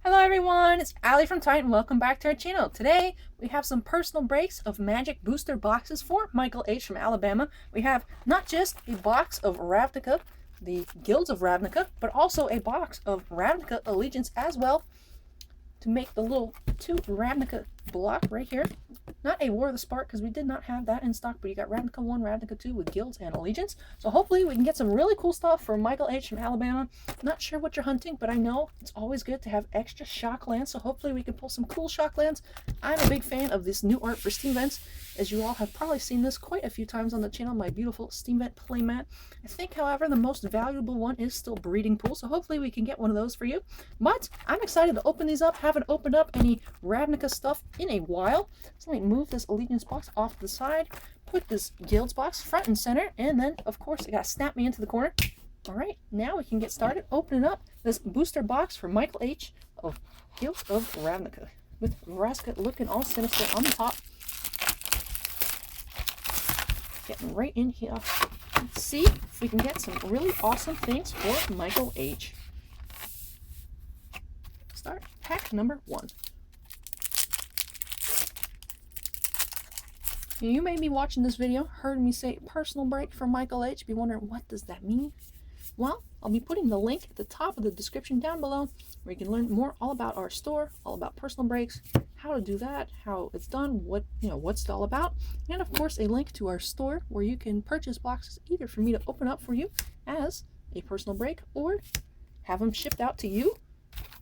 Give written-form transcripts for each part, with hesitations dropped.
Hello everyone, it's Ali from Titan. Welcome back to our channel. Today we have some personal breaks of Magic booster boxes for Michael H. from Alabama. We have not just a box of Ravnica, the Guilds of Ravnica, but also a box of Ravnica Allegiance as well, to make the little 2 Ravnica block right here. Not a War of the Spark, because we did not have that in stock, but you got Ravnica 1, Ravnica 2 with Guilds and Allegiance. So hopefully we can get some really cool stuff for Michael H. from Alabama. Not sure what you're hunting, but I know it's always good to have extra shock lands, so hopefully we can pull some cool shock lands. I'm a big fan of this new art for Steam Vents, as you all have probably seen this quite a few times on the channel, my beautiful Steam Vent playmat. I think, however, the most valuable one is still Breeding Pool, so hopefully we can get one of those for you. But I'm excited to open these up. Haven't opened up any Ravnica stuff in a while. So let me move this Allegiance box off to the side, put this Guilds box front and center, and then, of course, it got to snap me into the corner. All right, now we can get started opening up this booster box for Michael H. of Guilds of Ravnica, with Vraska looking all sinister on the top. Getting right in here. Let's see if we can get some really awesome things for Michael H. Start pack number 1. You may be watching this video, heard me say personal break for Michael H. Be wondering, what does that mean? Well, I'll be putting the link at the top of the description down below, where you can learn more all about our store, all about personal breaks, how to do that, how it's done, what's it all about, and of course a link to our store where you can purchase boxes either for me to open up for you as a personal break, or have them shipped out to you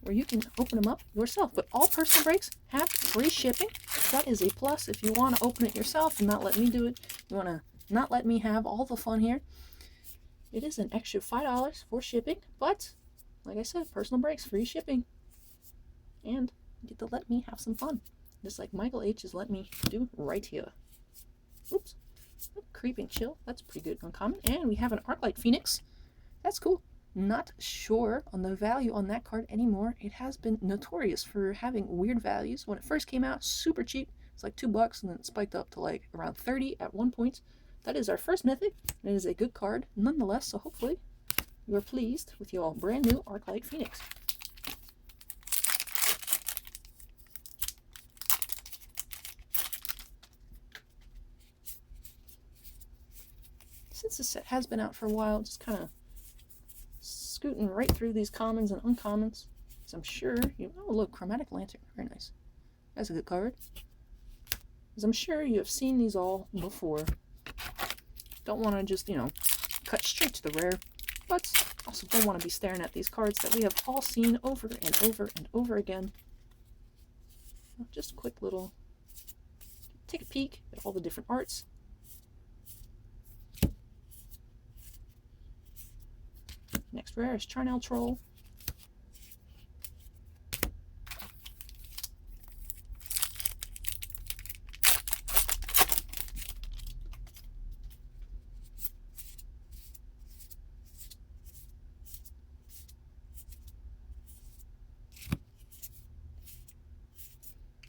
where you can open them up yourself. But all personal breaks have free shipping. That is a plus if you want to open it yourself and not let me do it. You want to not let me have all the fun here. It is an extra $5 for shipping, but like I said, personal breaks, free shipping, and you get to let me have some fun, just like Michael H. has let me do right here. Oops. Creeping Chill, that's pretty good uncommon. And we have an Arclight Phoenix. That's cool. Not sure on the value on that card anymore. It has been notorious for having weird values. When it first came out, super cheap. It's like $2, and then it spiked up to like around 30 at one point. That is our first mythic, and it is a good card nonetheless, so hopefully you are pleased with your brand new Arclight Phoenix. Since this set has been out for a while, just kind of scooting right through these commons and uncommons. So I'm sure oh look, Chromatic Lantern, very nice. That's a good card. As I'm sure you have seen these all before. Don't want to just, cut straight to the rare, but also don't want to be staring at these cards that we have all seen over and over and over again. Just a quick little take a peek at all the different arts. Next rare is Charnel Troll.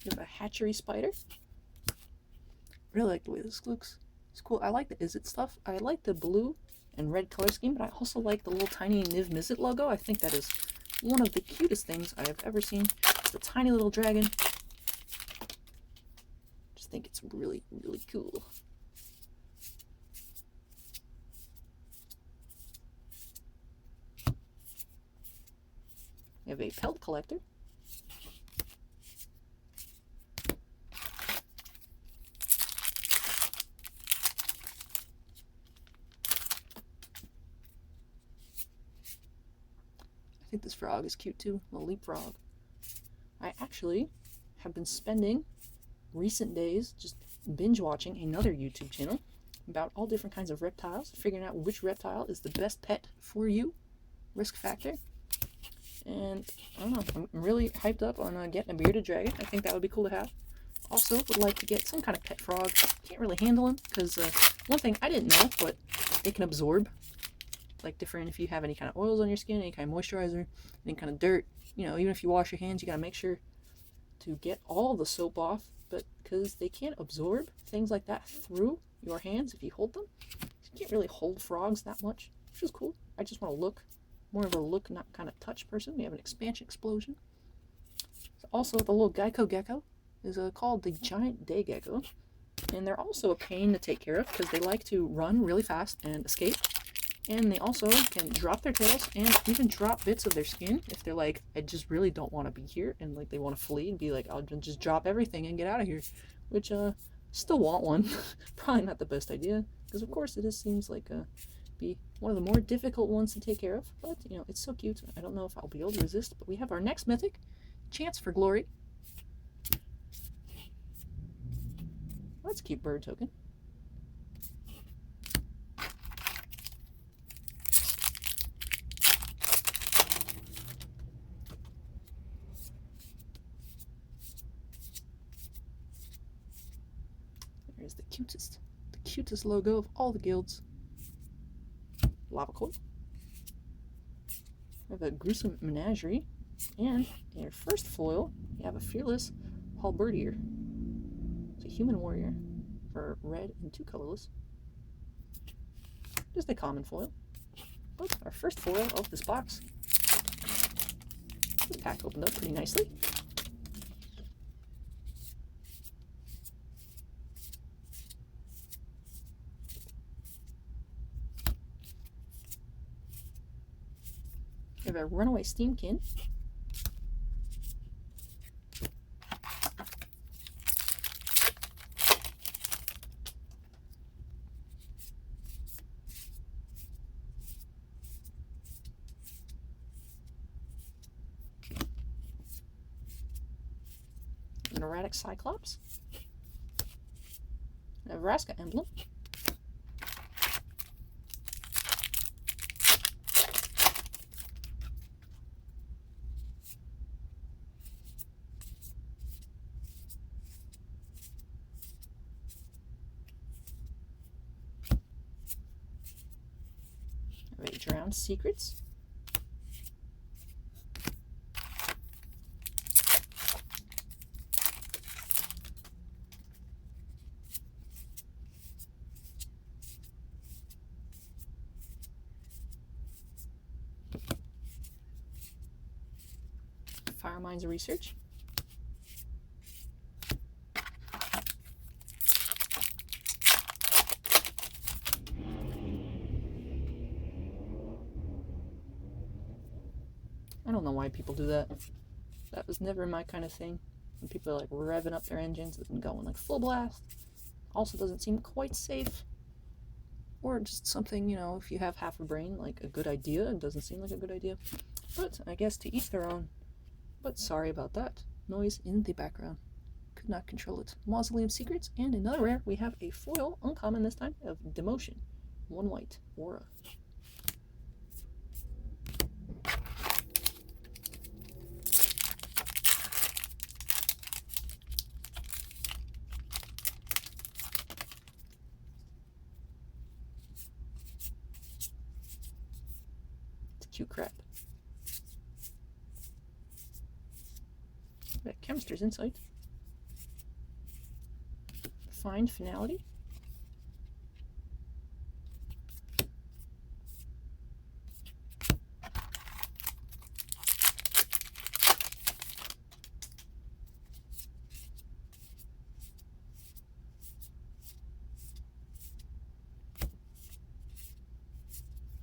We have a Hatchery Spider. Really like the way this looks. It's cool. I like the Izzet stuff. I like the blue and red color scheme, but I also like the little tiny Niv Mizzet logo. I think that is one of the cutest things I have ever seen. It's a tiny little dragon. Just think it's really, really cool. We have a Pelt Collector. I think this frog is cute too, a leapfrog. I actually have been spending recent days just binge watching another YouTube channel about all different kinds of reptiles, figuring out which reptile is the best pet for you, risk factor. And I don't know, I'm really hyped up on getting a bearded dragon. I think that would be cool to have. Also would like to get some kind of pet frog. Can't really handle them because one thing I didn't know, but they can absorb. Like different if you have any kind of oils on your skin, any kind of moisturizer, any kind of dirt, even if you wash your hands, you gotta make sure to get all the soap off, but because they can't absorb things like that through your hands if you hold them. You can't really hold frogs that much, which is cool. I just want to look, more of a look, not kind of touch person. We have an Expansion Explosion. Also, the little Geico Gecko is called the Giant Day Gecko, and they're also a pain to take care of because they like to run really fast and escape, and they also can drop their tails and even drop bits of their skin if they're like, I just really don't want to be here, and like they want to flee and be like, I'll just drop everything and get out of here, which still want one. Probably not the best idea because of course it seems like be one of the more difficult ones to take care of, but you know, it's so cute. I don't know if I'll be able to resist, but we have our next mythic, Chance for Glory. That's a cute bird token. There's the cutest logo of all the guilds. Lava Coil. We have a Gruesome Menagerie, and in your first foil, you have a Fearless Halberdier. It's a human warrior for red and 2 colorless. Just a common foil. But our first foil of this box. The pack opened up pretty nicely. We have a Runaway Steamkin. An Erratic Cyclops. A Vraska Emblem. Drowned Secrets. Fire Mines Research. I don't know why people do that. That was never my kind of thing. When people are like revving up their engines and going like full blast. Also doesn't seem quite safe. Or just something, you know, if you have half a brain, like a good idea, it doesn't seem like a good idea. But I guess to each their own. But sorry about that. Noise in the background. Could not control it. Mausoleum Secrets, and another rare, we have a foil, uncommon this time, of Demotion. 1 white, Aura. It's a cute crab. Got Chemist's Insight. Find Finality.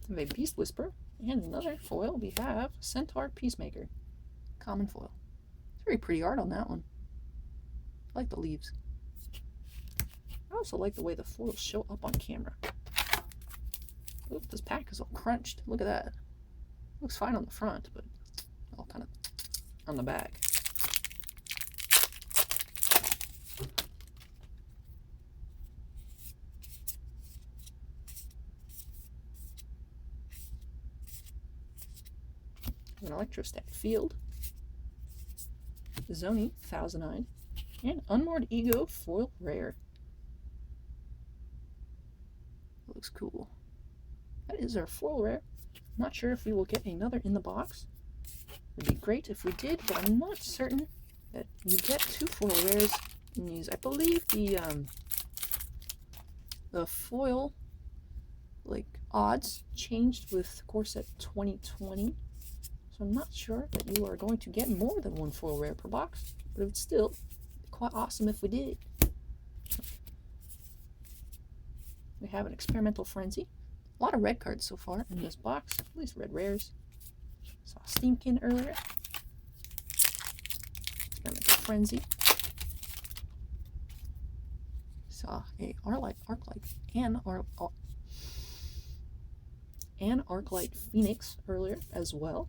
We have a Beast Whisper, and another foil, we have Centaur Peacemaker. Common foil. It's very pretty art on that one. I like the leaves. I also like the way the foils show up on camera. Oop, this pack is all crunched. Look at that. Looks fine on the front, but all kind of on the back. An Electrostatic Field, Zoni, Thousand-Eyed, and Unmoored Ego foil rare. Looks cool. That is our foil rare. Not sure if we will get another in the box. It'd be great if we did, but I'm not certain that you get 2 foil rares in these. I believe the foil like odds changed with Core Set 2020. So I'm not sure that you are going to get more than one foil rare per box, but it's still quite awesome if we did. We have an Experimental Frenzy. A lot of red cards so far in this box, at least red rares. Saw Steamkin earlier. Experimental Frenzy. Saw a Arclight Phoenix earlier as well.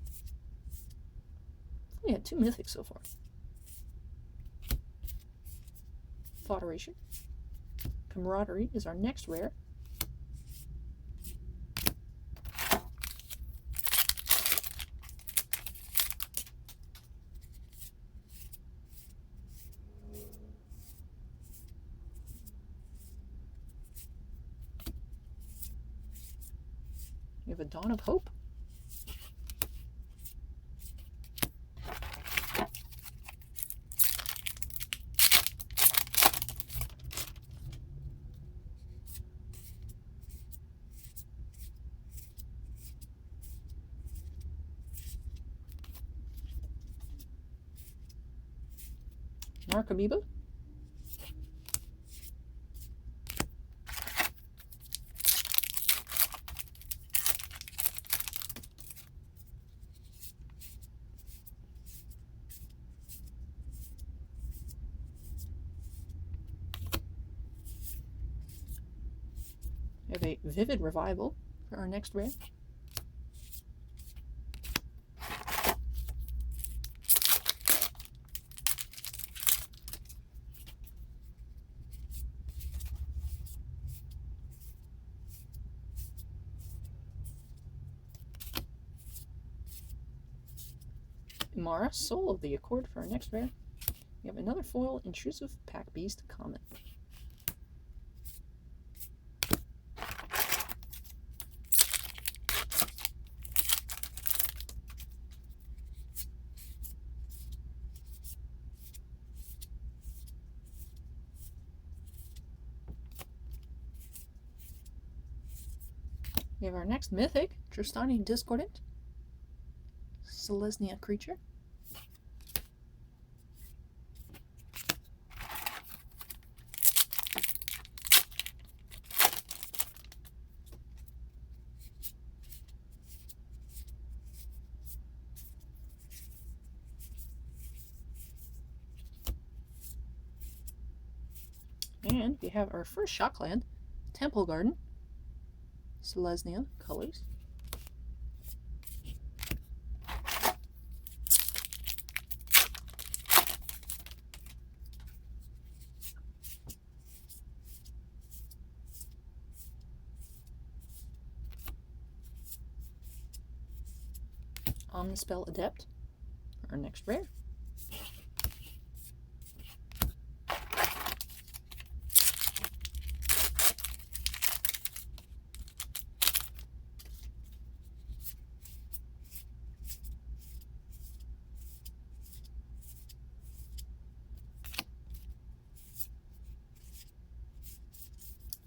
We had 2 mythics so far. Federation. Camaraderie is our next rare. We have a Dawn of Hope. Narcomoeba. We have a Vivid Revival for our next rare. Mara, Soul of the Accord for our next rare. We have another foil Intrusive Pack Beast Common. We have our next mythic, Tristani Discordant, Selesnya creature. And we have our first Shockland, Temple Garden, Selesnya colors. Omnispell Adept, our next rare.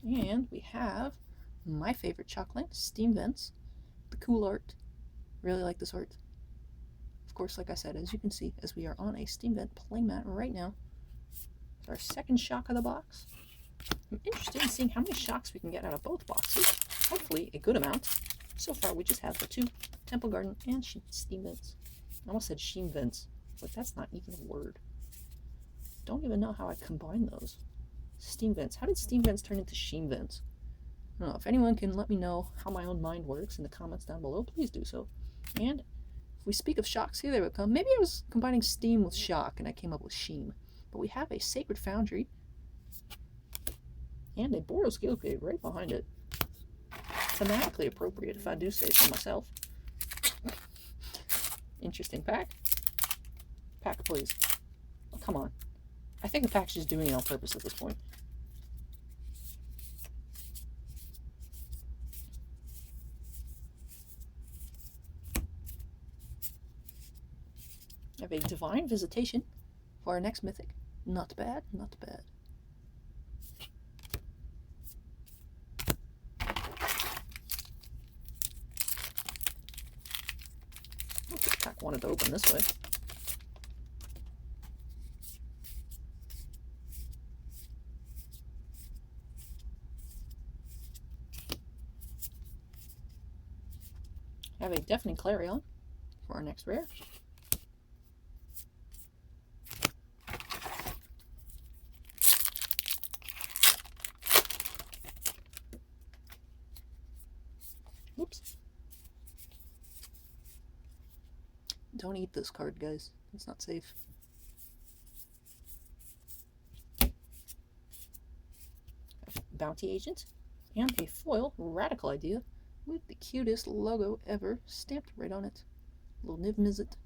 And we have my favorite Shockland, Steam Vents. The cool art. Really like this art. Of course, like I said, as you can see, as we are on a Steam Vent playmat right now, it's our second shock of the box. I'm interested in seeing how many shocks we can get out of both boxes. Hopefully a good amount. So far we just have the 2, Temple Garden and Steam Vents. I almost said Steam Vents, but that's not even a word. Don't even know how I combine those. Steam Vents. How did Steam Vents turn into Steam Vents? I don't know. If anyone can let me know how my own mind works in the comments down below, please do so. And if we speak of shocks, here they would come. Maybe I was combining Steam with shock and I came up with Sheem. But we have a Sacred Foundry and a Boros Gilgate right behind it. Thematically appropriate, if I do say so myself. Interesting pack. Pack, please. Oh, come on. I think the pack's just doing it on purpose at this point. We have a Divine Visitation for our next mythic. Not bad, not bad. Okay. pack wanted to open this way. I have a Deafening Clarion for our next rare. Oops. Don't eat this card, guys. It's not safe. Bounty Agent and a foil Radical Idea with the cutest logo ever stamped right on it. Little Niv Mizzet.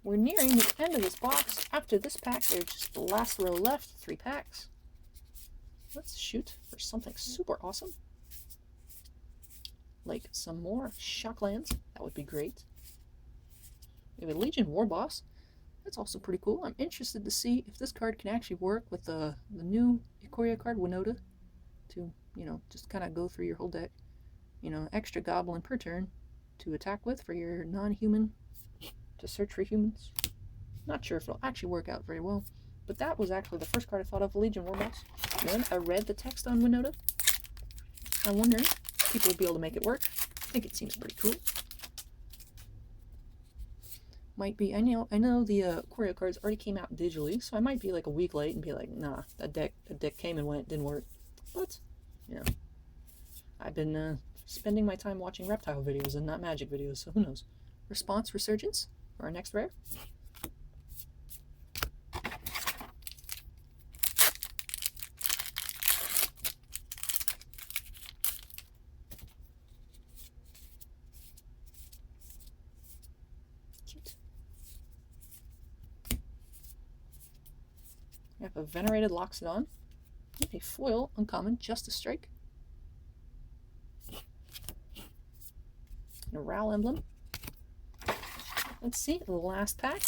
We're nearing the end of this box. After this pack, there's just the last row left. 3 packs. Let's shoot for something super awesome. Like some more Shocklands. That would be great. We have a Legion War Boss. That's also pretty cool. I'm interested to see if this card can actually work with the new Ikoria card, Winota, to, you know, just kind of go through your whole deck. You know, extra goblin per turn to attack with for your non-human, to search for humans. Not sure if it'll actually work out very well, but that was actually the first card I thought of, Legion War Boss. Then I read the text on Winota. I'm wondering if people will be able to make it work. I think it seems pretty cool. Might be, I know the Ikoria cards already came out digitally, so I might be like a week late and be like, nah, that deck came and went, didn't work. But, you know, I've been spending my time watching reptile videos and not magic videos, so who knows. Response Resurgence for our next rare. Cute. We have a Venerated Loxodon, a foil uncommon Justice Strike, and a Ral emblem. Let's see, the last pack.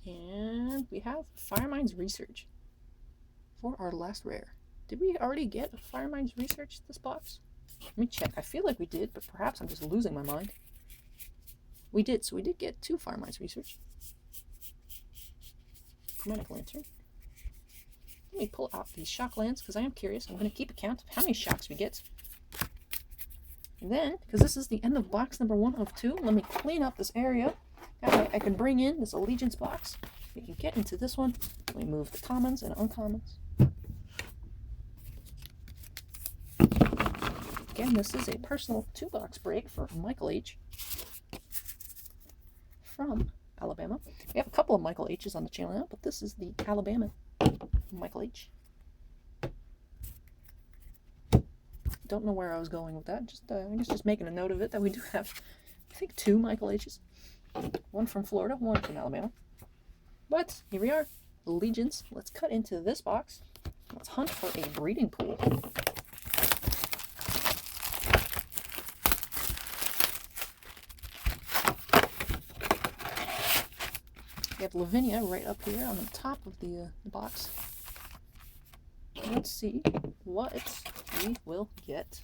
And we have Firemind's Research for our last rare. Did we already get a Firemind's Research this box? Let me check. I feel like we did, but perhaps I'm just losing my mind. We did, so we did get 2 Firemind's Research. Chromatic Lantern. Let me pull out these Shocklands, because I am curious. I'm going to keep a count of how many shocks we get. And then, because this is the end of box number 1 of 2, let me clean up this area. That way I can bring in this Allegiance box. We can get into this one. Let me move the commons and uncommons. Again, this is a personal 2-box break for Michael H. from Alabama. We have a couple of Michael H's on the channel now, but this is the Alabama Michael H. Don't know where I was going with that. I guess just making a note of it that we do have, I think, 2 Michael H's. One from Florida, one from Alabama. But here we are, Allegiance. Let's cut into this box. Let's hunt for a breeding pool. We have Lavinia right up here on the top of the box. Let's see what we will get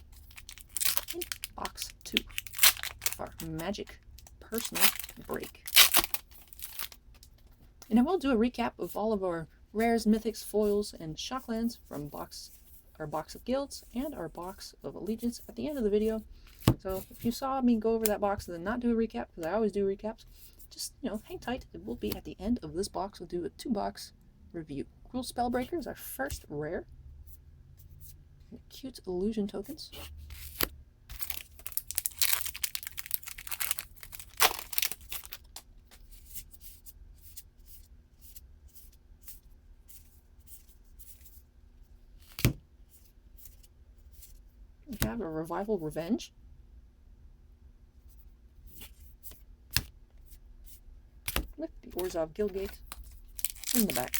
in box 2 of our magic personal break. And I will do a recap of all of our rares, mythics, foils, and shocklands from our box of guilds and our box of allegiance at the end of the video. So if you saw me go over that box and then not do a recap, because I always do recaps, just, you know, hang tight. It will be at the end of this box. We'll do a 2-box review. Cruel Spellbreaker is our first rare. And cute illusion tokens. We have a Revival Revenge. With the Orzhov Guildgate in the back.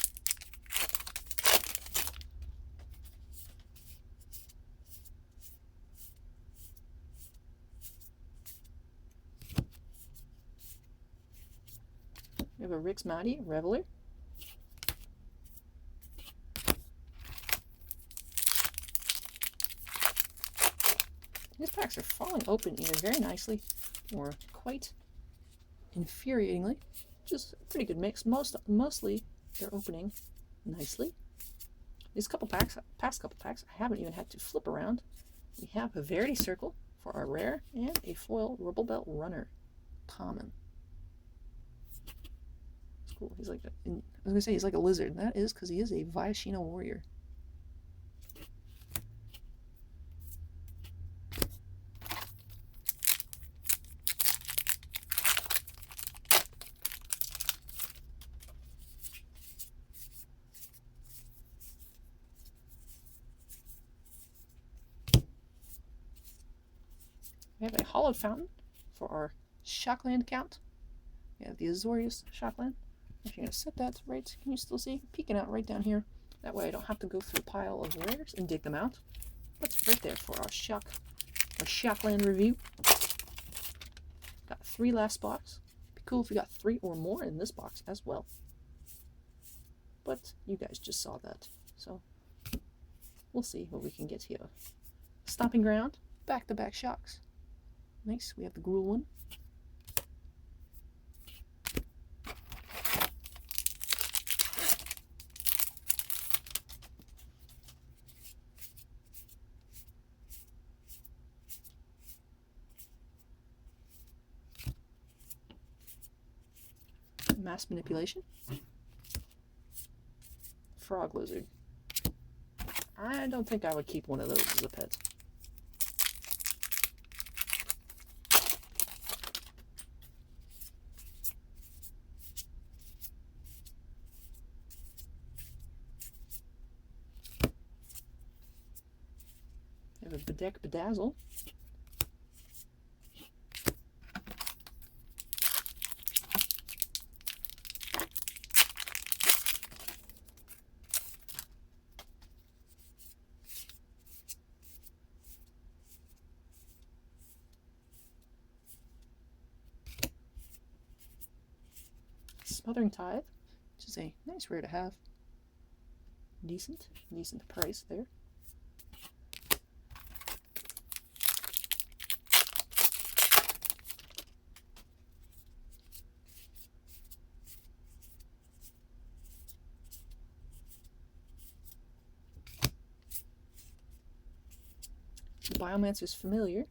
We have a Rick's Mighty Reveler. These packs are falling open either very nicely or quite infuriatingly. Just a pretty good mix. Mostly they're opening nicely. These past couple packs, I haven't even had to flip around. We have a Verity Circle for our rare and a foil Rubble Belt Runner common. It's cool. He's like I was gonna say he's like a lizard, and that is because he is a Viashino warrior. We have a Hollowed Fountain for our Shockland count. We have the Azorius Shockland. If you're going to set that right, can you still see? Peeking out right down here. That way I don't have to go through a pile of rares and dig them out. That's right there for our Shockland review. Got 3 last box. Be cool if we got 3 or more in this box as well. But you guys just saw that. So we'll see what we can get here. Stomping Ground, back-to-back shocks. Nice, we have the Gruul one. Mass Manipulation. Frog Lizard. I don't think I would keep one of those as a pet. We have a Bedeck Bedazzle. Smothering Tithe, which is a nice rare to have. Decent price there. Biomancer's Familiar.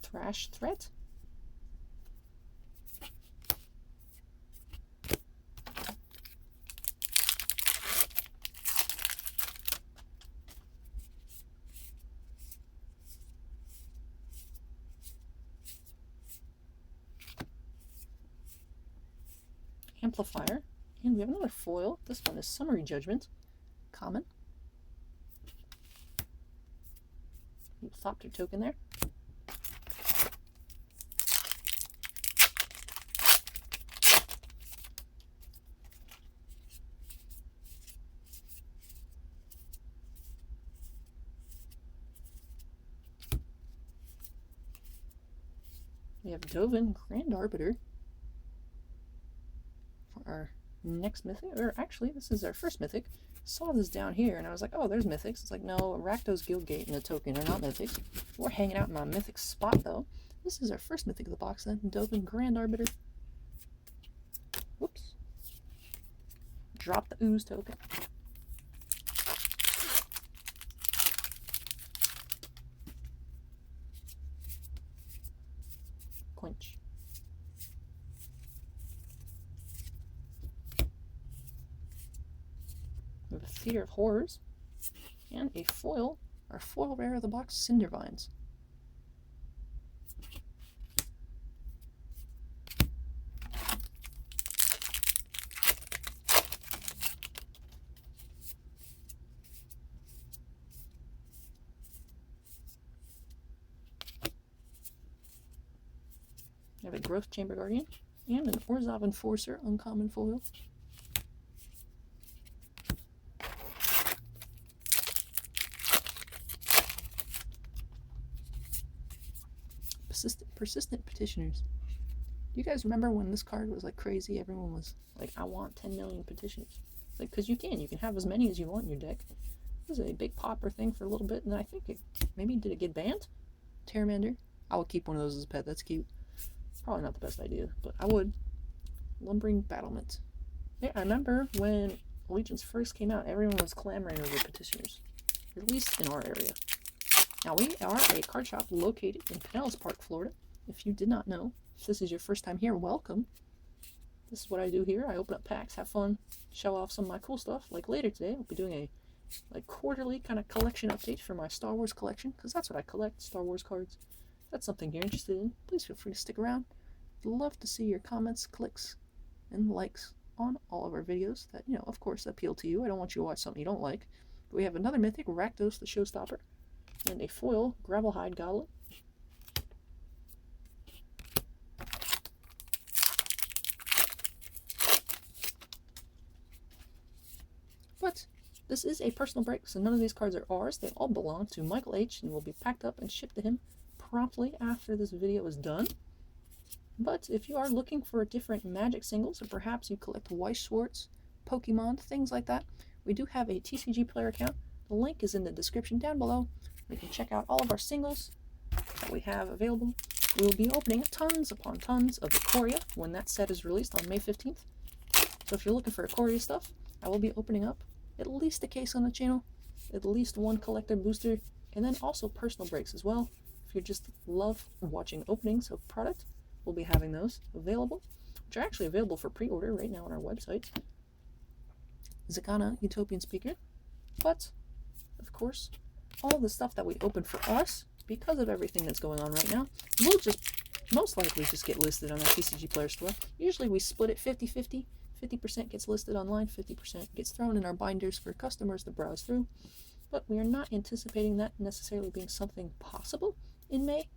Thrash Threat. Amplifier. And we have another foil. This one is Summary Judgment. Common. Thopter token there. We have Dovin Grand Arbiter for our next mythic. Or actually, this is our first mythic. Saw this down here and I was like, oh, there's mythics. It's like, no, Rakdos Guildgate and a token are not mythics. We're hanging out in my mythic spot though. This is our first mythic of the box then. Dovin Grand Arbiter. Whoops. Drop the ooze token. Quench. We have a Theater of Horrors and a foil, our foil rare of the box, Cindervines. We have a Growth Chamber Guardian and an Orzhov Enforcer uncommon foil. Persistent Petitioners. Do you guys remember when this card was like crazy? Everyone was like, I want 10 million petitioners. Like, because you can have as many as you want in your deck. It was a big popper thing for a little bit, and then I think did it get banned? Terramander. I would keep one of those as a pet. That's cute. Probably not the best idea, but I would. Lumbering Battlement. Yeah, I remember when Allegiance first came out, everyone was clamoring over petitioners, at least in our area. Now, we are a card shop located in Pinellas Park, Florida. If you did not know, if this is your first time here, welcome. This is what I do here. I open up packs, have fun, show off some of my cool stuff. Like later today, I'll be doing a quarterly kind of collection update for my Star Wars collection, because that's what I collect, Star Wars cards. If that's something you're interested in, please feel free to stick around. I'd love to see your comments, clicks, and likes on all of our videos that, of course, appeal to you. I don't want you to watch something you don't like. But we have another mythic, Rakdos the Showstopper, and a foil Gravelhide Goblet. But this is a personal break, so none of these cards are ours. They all belong to Michael H. and will be packed up and shipped to him promptly after this video is done. But if you are looking for different Magic singles, or perhaps you collect Weiss Schwartz, Pokemon, things like that, we do have a TCG player account. The link is in the description down below. You can check out all of our singles that we have available. We will be opening tons upon tons of Ikoria when that set is released on May 15th. So if you're looking for Ikoria stuff, I will be opening up at least a case on the channel, at least one collector booster, and then also personal breaks as well. If you just love watching openings of product, we'll be having those available, which are actually available for pre-order right now on our website. Zakana, Utopian Speaker. But, of course, all the stuff that we open for us, because of everything that's going on right now, will just most likely just get listed on our TCG Player store. Usually we split it 50-50. 50% gets listed online, 50% gets thrown in our binders for customers to browse through. But we are not anticipating that necessarily being something possible in May.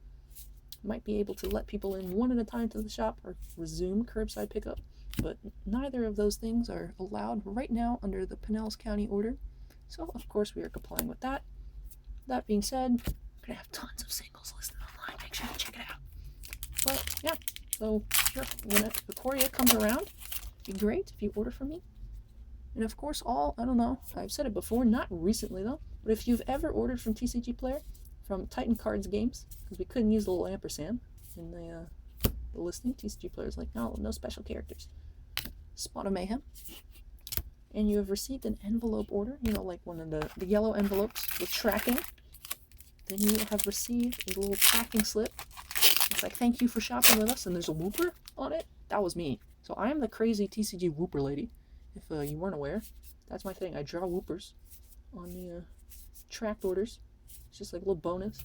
Might be able to let people in one at a time to the shop or resume curbside pickup, but neither of those things are allowed right now under the Pinellas County order. So, of course, we are complying with that. That being said, we're going to have tons of singles listed online. Make sure you check it out. But, yeah, so sure, when Ikoria comes around, it'd be great if you order from me. And, of course, I don't know, I've said it before, not recently, though, but if you've ever ordered from TCG Player, from Titan Cards Games, because we couldn't use the little ampersand in the listing, TCG Player's like, no special characters. Spot of Mayhem. And you have received an envelope order, like one of the yellow envelopes with tracking. Then you have received a little tracking slip. It's like, thank you for shopping with us, and there's a whooper on it. That was me. So I am the crazy TCG whooper lady, if you weren't aware. That's my thing. I draw whoopers on the tracked orders. It's just like a little bonus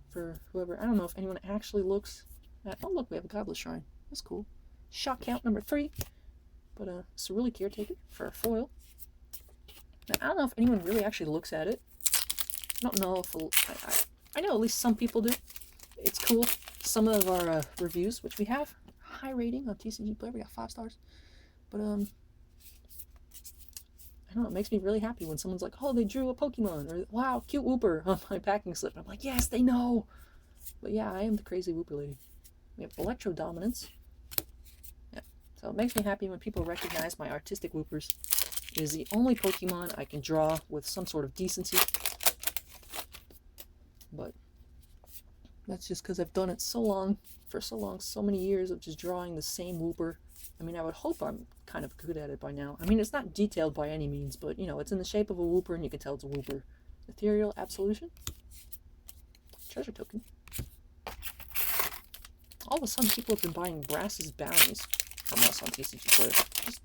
for whoever. I don't know if anyone actually looks at... Oh, look, we have a Godless Shrine. That's cool. Shock count number 3. But Cerulean Caretaker for a foil. Now, I don't know if anyone really actually looks at it. I don't know if... I know at least some people do. It's cool. Some of our reviews, which we have high rating on TCG Player. We got 5 stars. But, I don't know, it makes me really happy when someone's like, oh, they drew a Pokemon, or wow, cute Whooper on my packing slip. And I'm like, yes, they know. But yeah, I am the crazy Whooper lady. We have Electro Dominance. Yeah, so it makes me happy when people recognize my artistic Whoopers. It is the only Pokemon I can draw with some sort of decency. But that's just because I've done it so long, so many years of just drawing the same Whooper. I mean, I would hope I'm kind of good at it by now. I mean, it's not detailed by any means, but, it's in the shape of a Whooper, and you can tell it's a Whooper. Ethereal Absolution. Treasure Token. All of a sudden, people have been buying Brass's Bounties from us on TCG Player.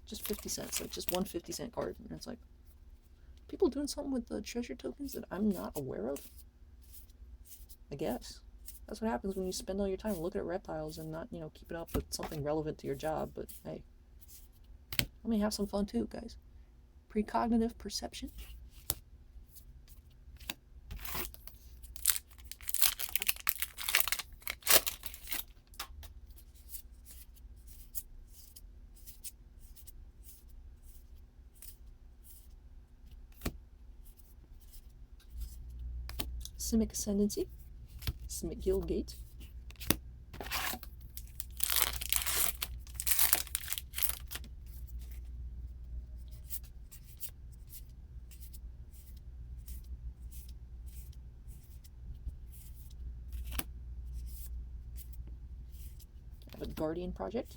Just 50 cents, like just one 50-cent card. And it's like, people doing something with the treasure tokens that I'm not aware of? I guess. That's what happens when you spend all your time looking at reptiles and not, keeping up with something relevant to your job. But hey, let me have some fun too, guys. Precognitive Perception. Simic Ascendancy, Simic Guildgate, I have a Guardian Project,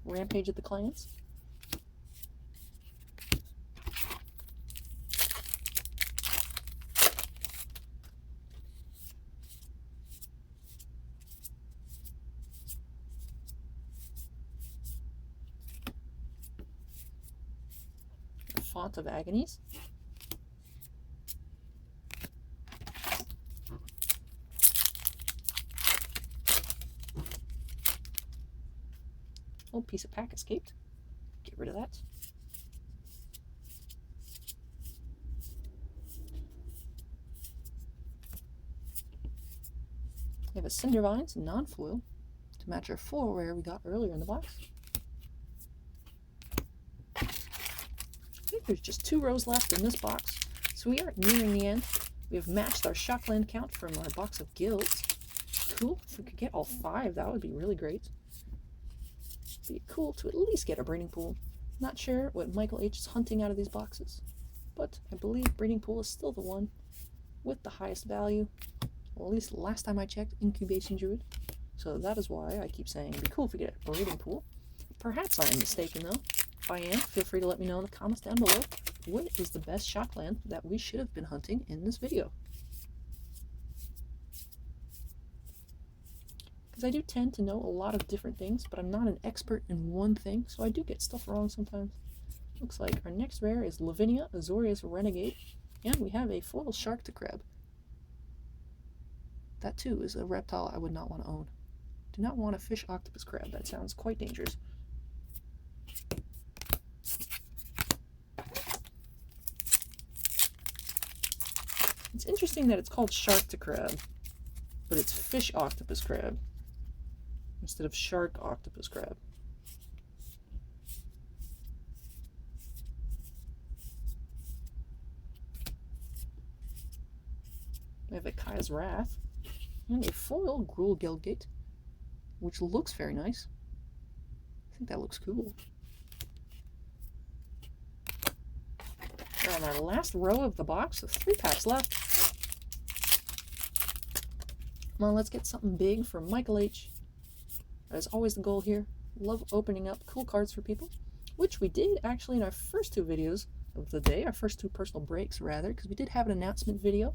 Rampage of the Clans, Font of Agonies, old piece of pack escaped, get rid of that. We have a Cindervines non-foil to match our foil rare we got earlier in the box. I think there's just 2 rows left in this box, so we are nearing the end. We have matched our Shockland count from our box of guilds. Cool, if we could get all 5, that would be really great. Be cool to at least get a breeding pool. Not sure what Michael H is hunting out of these boxes, but I believe breeding pool is still the one with the highest value. Well, at least last time I checked, Incubation Druid. So that is why I keep saying it'd be cool if we get a breeding pool. Perhaps I am mistaken though. If I am, feel free to let me know in the comments down below. What is the best Shockland that we should have been hunting in this video? Because I do tend to know a lot of different things, but I'm not an expert in one thing, so I do get stuff wrong sometimes. Looks like our next rare is Lavinia Azorius Renegade, and we have a foil Shark to Crab. That too is a reptile I would not want to own. Do not want a fish octopus crab, that sounds quite dangerous. It's interesting that it's called Shark to Crab, but it's fish octopus crab instead of shark octopus crab. We have a Kaya's Wrath and a foil Gruul Guildgate, which looks very nice. I think that looks cool. We're on our last row of the box, so 3 packs left. Come on, let's get something big from Michael H. That is always the goal here. Love opening up cool cards for people, which we did actually in our first 2 videos of the day, our first 2 personal breaks rather, because we did have an announcement video.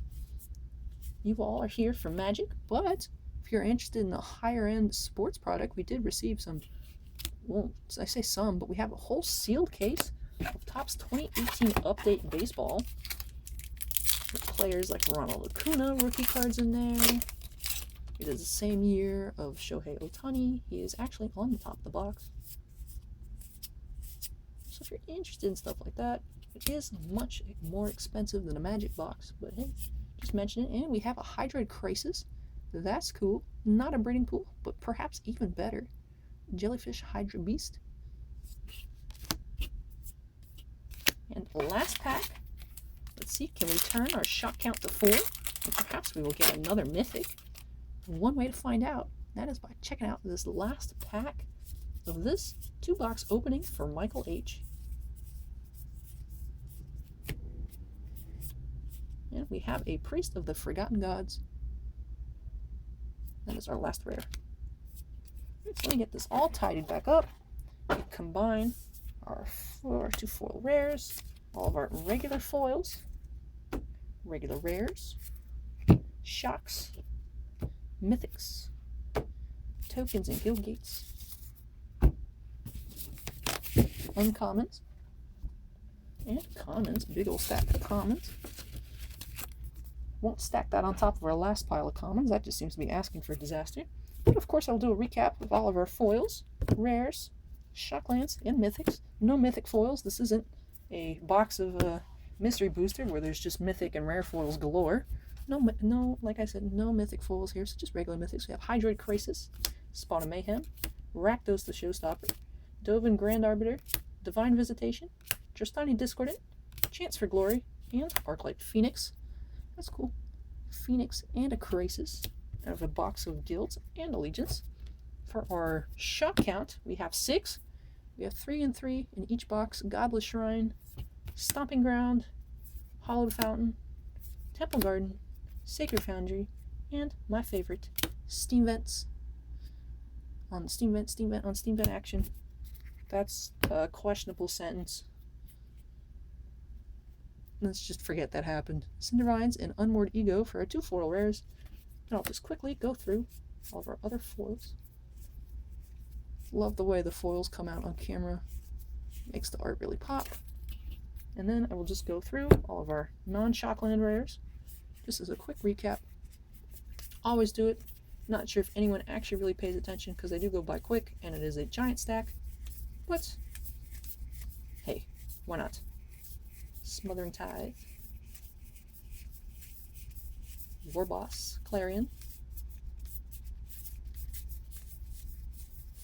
You all are here for Magic, but if you're interested in a higher end sports product, we did receive some, well, I say some, but we have a whole sealed case of Topps 2018 Update Baseball with players like Ronald Acuna, rookie cards in there. It is the same year of Shohei Ohtani. He is actually on the top of the box. So if you're interested in stuff like that, it is much more expensive than a Magic box, but hey, just mention it. And we have a Hydroid Crisis. That's cool. Not a breeding pool, but perhaps even better. Jellyfish Hydra Beast. And last pack. Let's see, can we turn our shot count to 4? And perhaps we will get another mythic. One way to find out, that is by checking out this last pack of this 2-box opening for Michael H. And we have a Priest of the Forgotten Gods. That is our last rare. So let me get this all tidied back up. We combine our 2 foil rares, all of our regular foils, regular rares, shocks, mythics, tokens and guildgates, uncommons, and commons. Big old stack of commons. Won't stack that on top of our last pile of commons. That just seems to be asking for disaster. But of course I'll do a recap of all of our foils, rares, shocklands, and mythics. No mythic foils. This isn't a box of mystery booster where there's just mythic and rare foils galore. No, like I said, no mythic foils here, so just regular mythics. We have Hydroid Crisis, Spawn of Mayhem, Rakdos the Showstopper, Dovin Grand Arbiter, Divine Visitation, Tristani Discordant, Chance for Glory, and Arclight Phoenix. That's cool. Phoenix and a Crisis out of a box of Guilds and Allegiance. For our shop count, we have 6. We have 3 and 3 in each box. Godless Shrine, Stomping Ground, Hollowed Fountain, Temple Garden, Sacred Foundry, and my favorite, Steam Vents. On Steam Vent action. That's a questionable sentence. Let's just forget that happened. Cindervines and Unmoored Ego for our 2 foil rares. And I'll just quickly go through all of our other foils. Love the way the foils come out on camera. Makes the art really pop. And then I will just go through all of our non-Shockland rares. Just as a quick recap. Always do it. Not sure if anyone actually really pays attention because they do go by quick and it is a giant stack. But, hey, why not? Smothering Tithe. Warboss, Clarion.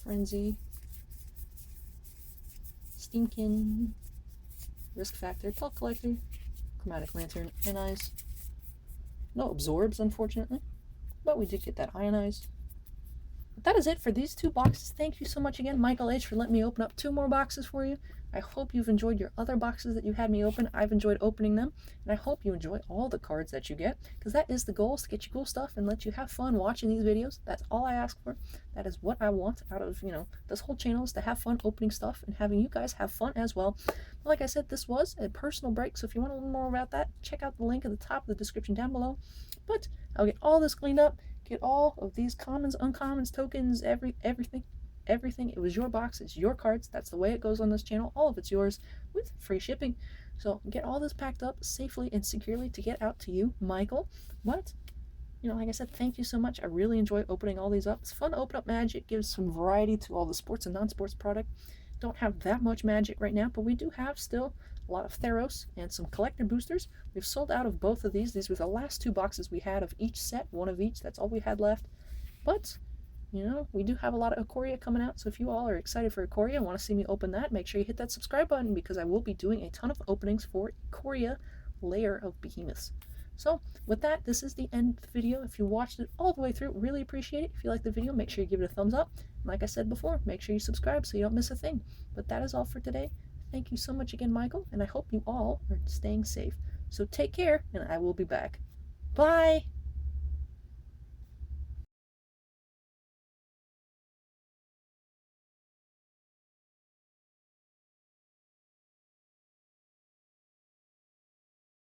Frenzy. Steamkin. Risk Factor, Pelt Collector. Chromatic Lantern, Ionize. No Absorbs, unfortunately. But we did get that Ionize. But that is it for these 2 boxes. Thank you so much again, Michael H., for letting me open up 2 more boxes for you. I hope you've enjoyed your other boxes that you had me open. I've enjoyed opening them, and I hope you enjoy all the cards that you get, because that is the goal, is to get you cool stuff and let you have fun watching these videos. That's all I ask for. That is what I want out of, this whole channel, is to have fun opening stuff and having you guys have fun as well. But like I said, this was a personal break, so if you want to learn more about that, check out the link at the top of the description down below. But I'll get all this cleaned up, get all of these commons, uncommons, tokens, everything. It was your box, it's your cards. That's the way it goes on this channel. All of it's yours with free shipping. So get all this packed up safely and securely to get out to you, Michael. But, like I said, thank you so much. I really enjoy opening all these up. It's fun to open up Magic, gives some variety to all the sports and non-sports product. Don't have that much Magic right now, but we do have still a lot of Theros and some collector boosters. We've sold out of both of these. These were the last 2 boxes we had of each set, 1 of each. That's all we had left. But we do have a lot of Ikoria coming out, so if you all are excited for Ikoria and want to see me open that, make sure you hit that subscribe button, because I will be doing a ton of openings for Ikoria Layer of Behemoths. So, with that, this is the end of the video. If you watched it all the way through, really appreciate it. If you like the video, make sure you give it a thumbs up. Like I said before, make sure you subscribe so you don't miss a thing. But that is all for today. Thank you so much again, Michael, and I hope you all are staying safe. So take care, and I will be back. Bye!